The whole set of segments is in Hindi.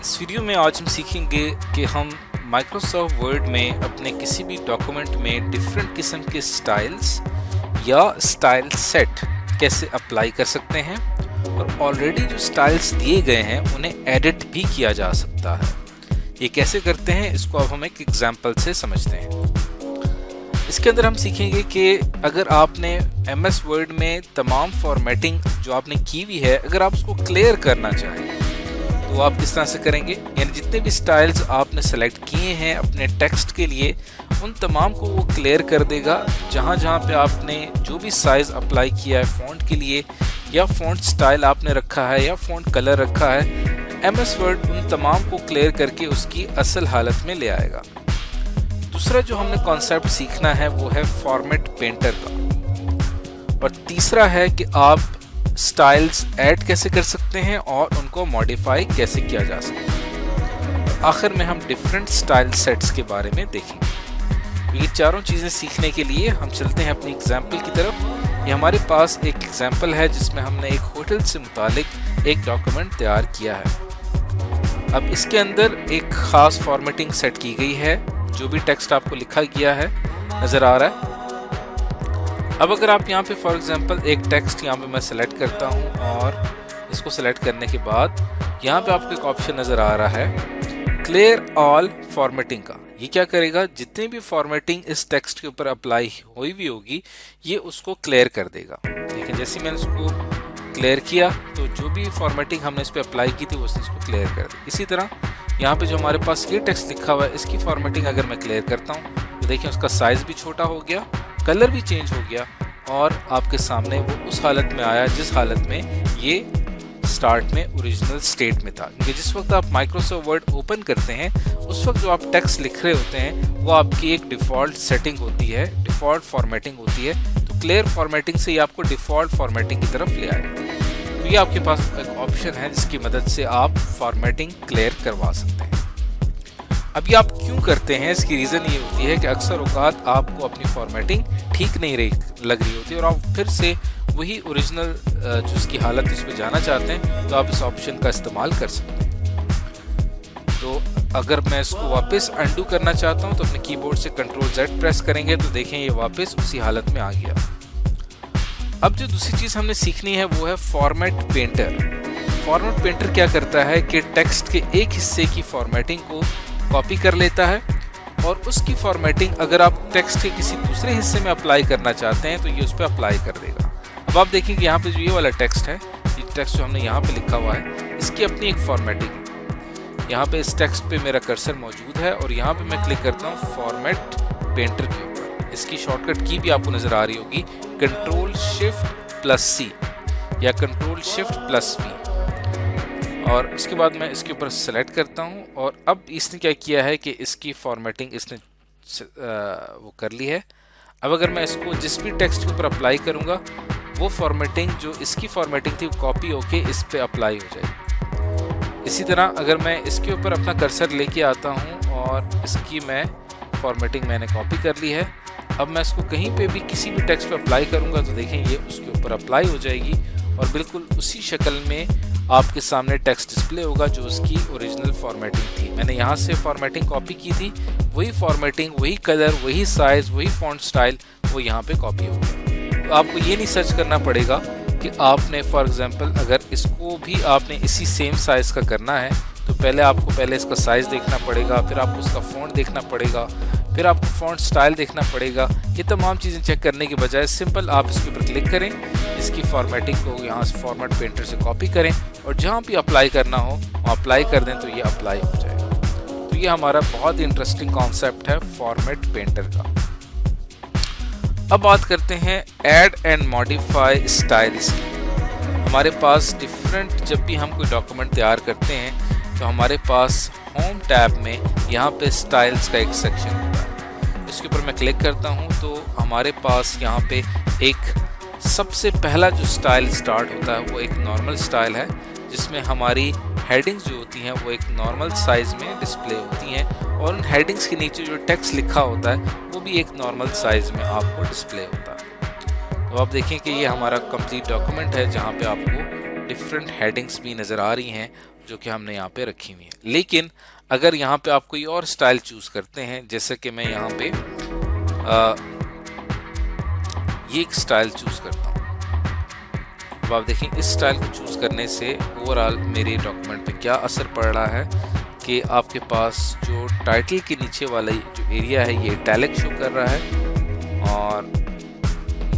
इस वीडियो में आज हम सीखेंगे कि हम माइक्रोसॉफ्ट वर्ड में अपने किसी भी डॉक्यूमेंट में डिफरेंट किस्म के स्टाइल्स या स्टाइल सेट कैसे अप्लाई कर सकते हैं और ऑलरेडी जो स्टाइल्स दिए गए हैं उन्हें एडिट भी किया जा सकता है। ये कैसे करते हैं इसको अब हम एक एग्जांपल से समझते हैं। इसके अंदर हम सीखेंगे कि अगर आपने MS वर्ड में तमाम फॉर्मेटिंग जो आपने की हुई है अगर आप उसको क्लियर करना चाहें तो आप किस तरह से करेंगे। यानी जितने भी स्टाइल्स आपने सेलेक्ट किए हैं अपने टेक्स्ट के लिए उन तमाम को वो क्लियर कर देगा। जहाँ जहाँ पे आपने जो भी साइज़ अप्लाई किया है फ़ॉन्ट के लिए या फ़ॉन्ट स्टाइल आपने रखा है या फ़ॉन्ट कलर रखा है, MS वर्ड उन तमाम को क्लियर करके उसकी असल हालत में ले आएगा। दूसरा जो हमने कॉन्सेप्ट सीखना है वो है फॉर्मेट पेंटर का, और तीसरा है कि आप स्टाइल्स ऐड कैसे कर सकते हैं और उनको मॉडिफाई कैसे किया जा सकता है। आखिर में हम डिफरेंट स्टाइल सेट्स के बारे में देखेंगे। ये चारों चीज़ें सीखने के लिए हम चलते हैं अपनी एग्जाम्पल की तरफ। ये हमारे पास एक एग्जाम्पल है जिसमें हमने एक होटल से मुतालिक एक डॉक्यूमेंट तैयार किया है। अब इसके अंदर एक ख़ास फॉर्मेटिंग सेट की गई है। जो भी टेक्स्ट आपको लिखा गया है नज़र आ रहा है। अब अगर आप यहाँ पे फॉर एग्जांपल एक टेक्स्ट यहाँ पे मैं सेलेक्ट करता हूँ और इसको सेलेक्ट करने के बाद यहाँ पे आपको एक ऑप्शन नज़र आ रहा है क्लियर ऑल फॉर्मेटिंग का। ये क्या करेगा, जितनी भी फॉर्मेटिंग इस टेक्स्ट के ऊपर अप्लाई हुई भी होगी ये उसको क्लियर कर देगा। देखिए जैसे मैंने इसको क्लियर किया तो जो भी फॉर्मेटिंग हमने इस पर अप्लाई की थी वो इसको क्लियर कर दी। इसी तरह यहाँ पे जो हमारे पास ये टेक्स्ट लिखा हुआ है इसकी फॉर्मेटिंग अगर मैं क्लियर करता हूँ तो देखिए उसका साइज़ भी छोटा हो गया, कलर भी चेंज हो गया और आपके सामने वो उस हालत में आया जिस हालत में ये स्टार्ट में ओरिजिनल स्टेट में था। क्योंकि जिस वक्त आप माइक्रोसॉफ्ट वर्ड ओपन करते हैं उस वक्त जो आप टेक्स्ट लिख रहे होते हैं वो आपकी एक डिफ़ॉल्ट सेटिंग होती है, डिफ़ॉल्ट फॉर्मेटिंग होती है। तो क्लियर फॉर्मेटिंग से ये आपको डिफ़ॉल्ट फॉर्मेटिंग की तरफ ले आएगा। तो ये आपके पास एक ऑप्शन है जिसकी मदद से आप फॉर्मेटिंग क्लियर करवा सकते हैं। अब ये आप क्यों करते हैं, इसकी रीज़न ये होती है कि अक्सर औकात आपको अपनी फॉर्मेटिंग ठीक नहीं लग रही होती और आप फिर से वही ओरिजिनल जो उसकी हालत उस पर जाना चाहते हैं तो आप इस ऑप्शन का इस्तेमाल कर सकते हैं। तो अगर मैं इसको वापस अंडू करना चाहता हूँ तो अपने कीबोर्ड से Ctrl+Z प्रेस करेंगे तो देखें ये वापस उसी हालत में आ गया। अब जो दूसरी चीज़ हमने सीखनी है वो है फॉर्मेट पेंटर। फॉर्मेट पेंटर क्या करता है कि टेक्स्ट के एक हिस्से की फॉर्मेटिंग को कॉपी कर लेता है और उसकी फॉर्मेटिंग अगर आप टेक्स्ट के किसी दूसरे हिस्से में अप्लाई करना चाहते हैं तो ये उस पर अप्लाई कर देगा। अब आप देखेंगे यहाँ पे जो ये वाला टेक्स्ट है, ये टेक्स्ट जो हमने यहाँ पे लिखा हुआ है इसकी अपनी एक फॉर्मेटिंग है। यहाँ पे इस टेक्स्ट पे मेरा कर्सर मौजूद है और यहाँ पे मैं क्लिक करता हूँ फॉर्मेट पेंटर के ऊपर। इसकी शॉर्टकट की भी आपको नज़र आ रही होगी Ctrl+Shift+C या Ctrl+Shift+V, और उसके बाद मैं इसके ऊपर सेलेक्ट करता हूँ और अब इसने क्या किया है कि इसकी फॉर्मेटिंग इसने वो कर ली है। अब अगर मैं इसको जिस भी टेक्स्ट के ऊपर अप्लाई करूँगा वो फॉर्मेटिंग जो इसकी फॉर्मेटिंग थी वो कॉपी होके इस पे अप्लाई हो जाएगी। इसी तरह अगर मैं इसके ऊपर अपना कर्सर लेके आता हूँ और इसकी मैं फॉर्मेटिंग मैंने कॉपी कर ली है, अब मैं इसको कहीं पे भी किसी भी टेक्स्ट पे अप्लाई करूँगा तो देखें ये उसके ऊपर अप्लाई हो जाएगी और बिल्कुल उसी शक्ल में आपके सामने टेक्स्ट डिस्प्ले होगा जो उसकी ओरिजिनल फॉर्मेटिंग थी। मैंने यहाँ से फॉर्मेटिंग कॉपी की थी, वही फॉर्मेटिंग, वही कलर, वही साइज़, वही फॉन्ट स्टाइल वो यहाँ पे कॉपी होगा। तो आपको ये नहीं सर्च करना पड़ेगा कि आपने फॉर एग्जांपल अगर इसको भी आपने इसी सेम साइज़ का करना है तो पहले इसका साइज़ देखना पड़ेगा, फिर आपको उसका फ़ॉन्ट देखना पड़ेगा, फिर आपको फ़ॉन्ट स्टाइल देखना पड़ेगा। ये तमाम चीज़ें चेक करने के बजाय सिंपल आप इसके ऊपर क्लिक करें, इसकी फॉर्मेटिंग को यहाँ से फॉर्मेट पेंटर से कॉपी करें और जहाँ भी अप्लाई करना हो वहाँ अप्लाई कर दें तो ये अप्लाई हो जाएगा। तो ये हमारा बहुत इंटरेस्टिंग कॉन्सेप्ट है फॉर्मेट पेंटर का। अब बात करते हैं ऐड एंड मॉडिफाई स्टाइल्स की। हमारे पास डिफरेंट जब भी हम कोई डॉक्यूमेंट तैयार करते हैं तो हमारे पास होम टैब में यहाँ पे स्टाइल्स का एक सेक्शन होता है। इसके ऊपर मैं क्लिक करता हूँ तो हमारे पास यहाँ पे एक सबसे पहला जो स्टाइल स्टार्ट होता है वो एक नॉर्मल स्टाइल है जिसमें हमारी हेडिंग्स जो होती हैं वो एक नॉर्मल साइज़ में डिस्प्ले होती हैं और उन हेडिंग्स के नीचे जो टेक्स्ट लिखा होता है वो भी एक नॉर्मल साइज़ में आपको डिस्प्ले होता है। तो आप देखें कि ये हमारा कंप्लीट डॉक्यूमेंट है जहाँ पे आपको डिफरेंट हेडिंग्स भी नज़र आ रही हैं जो कि हमने यहाँ पे रखी हुई हैं। लेकिन अगर यहाँ पे आप कोई और स्टाइल चूज करते हैं, जैसे कि मैं यहाँ पे ये एक स्टाइल चूज करता हूँ। अब आप देखें इस स्टाइल को चूज करने से ओवरऑल मेरे डॉक्यूमेंट पे क्या असर पड़ रहा है कि आपके पास जो टाइटल के नीचे वाला जो एरिया है ये इटैलिक शो कर रहा है, और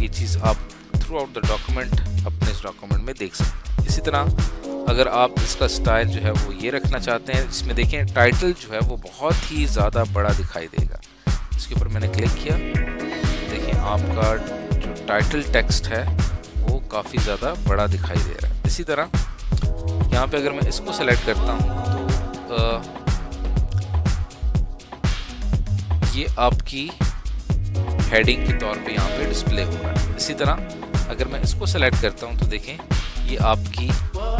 ये चीज़ आप थ्रू आउट द डॉक्यूमेंट अपने इस डॉक्यूमेंट में देख सकते हैं। इसी तरह अगर आप इसका स्टाइल जो है वो ये रखना चाहते हैं, इसमें देखें टाइटल जो है वो बहुत ही ज़्यादा बड़ा दिखाई देगा। इसके ऊपर मैंने क्लिक किया, देखिए आपका जो टाइटल टेक्स्ट है वो काफ़ी ज़्यादा बड़ा दिखाई दे रहा है। इसी तरह यहाँ पे अगर मैं इसको सेलेक्ट करता हूँ तो ये आपकी हेडिंग के तौर पे यहाँ पे डिस्प्ले हो रहा है। इसी तरह अगर मैं इसको सेलेक्ट करता हूँ तो देखें ये आपकी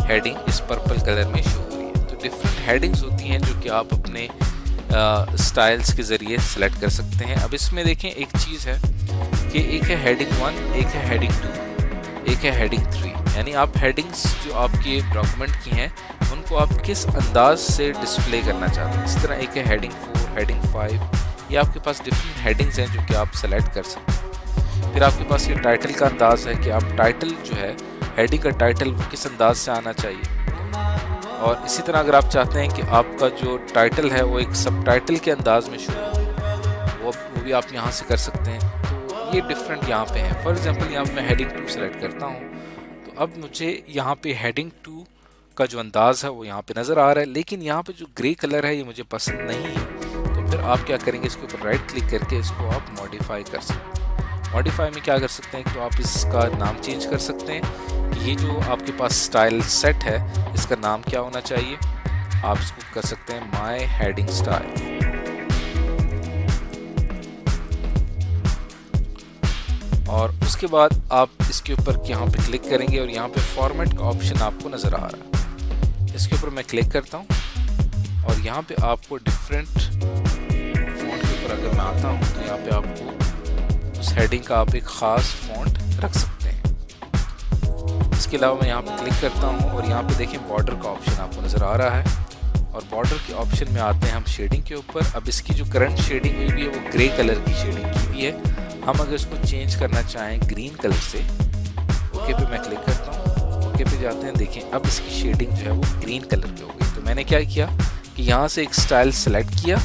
हेडिंग इस पर्पल कलर में शो हो रही है। तो डिफरेंट हेडिंग्स होती हैं जो कि आप अपने स्टाइल्स के ज़रिए सेलेक्ट कर सकते हैं। अब इसमें देखें एक चीज़ है कि एक है हेडिंग 1, एक है हेडिंग 2, एक है हेडिंग 3, यानी आप हेडिंग्स जो आपके डॉक्यूमेंट की हैं उनको आप किस अंदाज से डिस्प्ले करना चाहते हैं। इस तरह एक है हेडिंग 4, हेडिंग 5, ये आपके पास डिफरेंट हेडिंग्स हैं जो कि आप सेलेक्ट कर सकते हैं। फिर आपके पास ये टाइटल का अंदाज़ है कि आप टाइटल जो है हेडिंग का टाइटल वो किस अंदाज से आना चाहिए। और इसी तरह अगर आप चाहते हैं कि आपका जो टाइटल है वो एक सब टाइटल के अंदाज में शुरू हो, वो भी आप यहाँ से कर सकते हैं। तो ये डिफरेंट यहाँ पे है। फॉर एग्जांपल यहाँ पे मैं हेडिंग 2 सेलेक्ट करता हूँ तो अब मुझे यहाँ पे हेडिंग 2 का जो अंदाज़ है वो यहाँ पे नज़र आ रहा है, लेकिन यहाँ पे जो ग्रे कलर है ये मुझे पसंद नहीं है। तो फिर आप क्या करेंगे, इसके ऊपर राइट क्लिक करके इसको आप मॉडिफाई कर सकते हैं। मॉडिफाई में क्या कर सकते हैं, तो आप इसका नाम चेंज कर सकते हैं। ये जो आपके पास स्टाइल सेट है इसका नाम क्या होना चाहिए, आप इसको कर सकते हैं माय हेडिंग स्टाइल। और उसके बाद आप इसके ऊपर यहाँ पे क्लिक करेंगे और यहाँ पे फॉर्मेट का ऑप्शन आपको नज़र आ रहा है। इसके ऊपर मैं क्लिक करता हूँ और यहाँ पे आपको डिफरेंट फॉन्ट के ऊपर अगर मैं आता हूँ तो यहाँ पे आपको उस हेडिंग का आप एक ख़ास फॉन्ट रख सकते हैं। इसके अलावा मैं यहाँ पे क्लिक करता हूँ और यहाँ पे देखें बॉर्डर का ऑप्शन आपको नज़र आ रहा है, और बॉर्डर के ऑप्शन में आते हैं हम शेडिंग के ऊपर। अब इसकी जो करंट शेडिंग हुई हुई है वो ग्रे कलर की शेडिंग की हुई है। हम अगर इसको चेंज करना चाहें ग्रीन कलर से, ओके पे मैं क्लिक करता हूँ, ओके पे जाते हैं, देखें अब इसकी शेडिंग जो है वो ग्रीन कलर की हो गई। तो मैंने क्या किया कि यहाँ से एक स्टाइल सेलेक्ट किया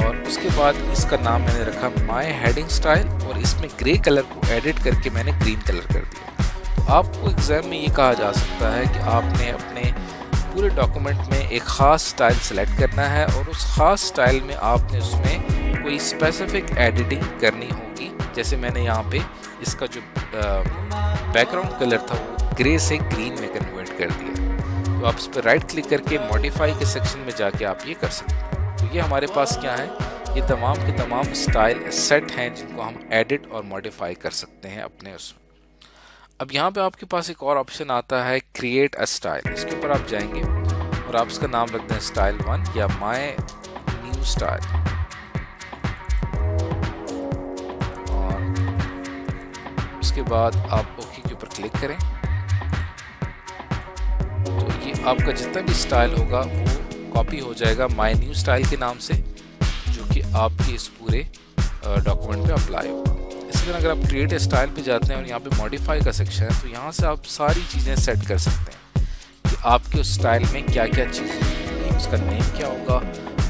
और उसके बाद इसका नाम मैंने रखा माय हेडिंग स्टाइल, और इसमें ग्रे कलर को एडिट करके मैंने ग्रीन कलर कर दिया। तो आपको एग्जाम में ये कहा जा सकता है कि आपने अपने पूरे डॉक्यूमेंट में एक ख़ास स्टाइल सेलेक्ट करना है और उस ख़ास स्टाइल में आपने उसमें कोई स्पेसिफिक एडिटिंग करनी होगी। जैसे मैंने यहाँ पे इसका जो बैकग्राउंड कलर था वो ग्रे से ग्रीन में कन्वर्ट कर दिया। तो आप इस पर राइट क्लिक करके मॉडिफाई के सेक्शन में जाके आप ये कर सकते हैं। तो ये हमारे पास क्या है, ये तमाम के तमाम स्टाइल सेट हैं जिनको हम एडिट और मॉडिफाई कर सकते हैं अपने उसमें। अब यहाँ पे आपके पास एक और ऑप्शन आता है क्रिएट अ स्टाइल। इसके ऊपर आप जाएंगे और आप इसका नाम रख दें स्टाइल 1 या माय न्यू स्टाइल, और उसके बाद आप ओके के ऊपर क्लिक करें। तो ये आपका जितना भी स्टाइल होगा वो कॉपी हो जाएगा माय न्यू स्टाइल के नाम से, जो कि आपके इस पूरे डॉक्यूमेंट पे अप्लाई होगा। इसी तरह अगर आप क्रिएट स्टाइल पे जाते हैं और यहाँ पे मॉडिफाई का सेक्शन है तो यहाँ से आप सारी चीज़ें सेट कर सकते हैं कि आपके उस स्टाइल में क्या क्या चीज़ें होंगी, उसका नेम क्या होगा,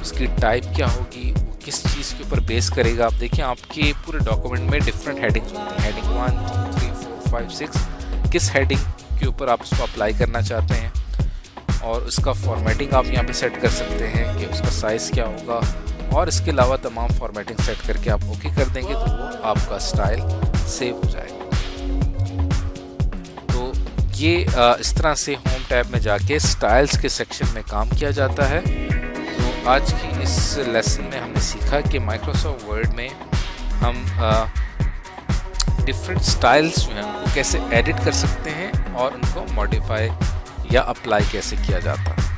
उसकी टाइप क्या होगी, वो किस चीज़ के ऊपर बेस करेगा। आप देखिए आपके पूरे डॉक्यूमेंट में डिफरेंट हेडिंग्स होती हैं, हेडिंग 1 2 3 4 5 6, किस हेडिंग के ऊपर आप उसको अप्लाई करना चाहते हैं, और उसका फॉर्मेटिंग आप यहाँ पे सेट कर सकते हैं कि उसका साइज़ क्या होगा, और इसके अलावा तमाम फॉर्मेटिंग सेट करके आप ओके कर देंगे तो वो आपका स्टाइल सेव हो जाएगा। तो ये इस तरह से होम टैब में जाके स्टाइल्स के सेक्शन में काम किया जाता है। तो आज की इस लेसन में हमने सीखा कि माइक्रोसॉफ्ट वर्ड में हम डिफरेंट स्टाइल्स जो हैं उनको कैसे एडिट कर सकते हैं और उनको मॉडिफाई या अप्लाई कैसे किया जाता है।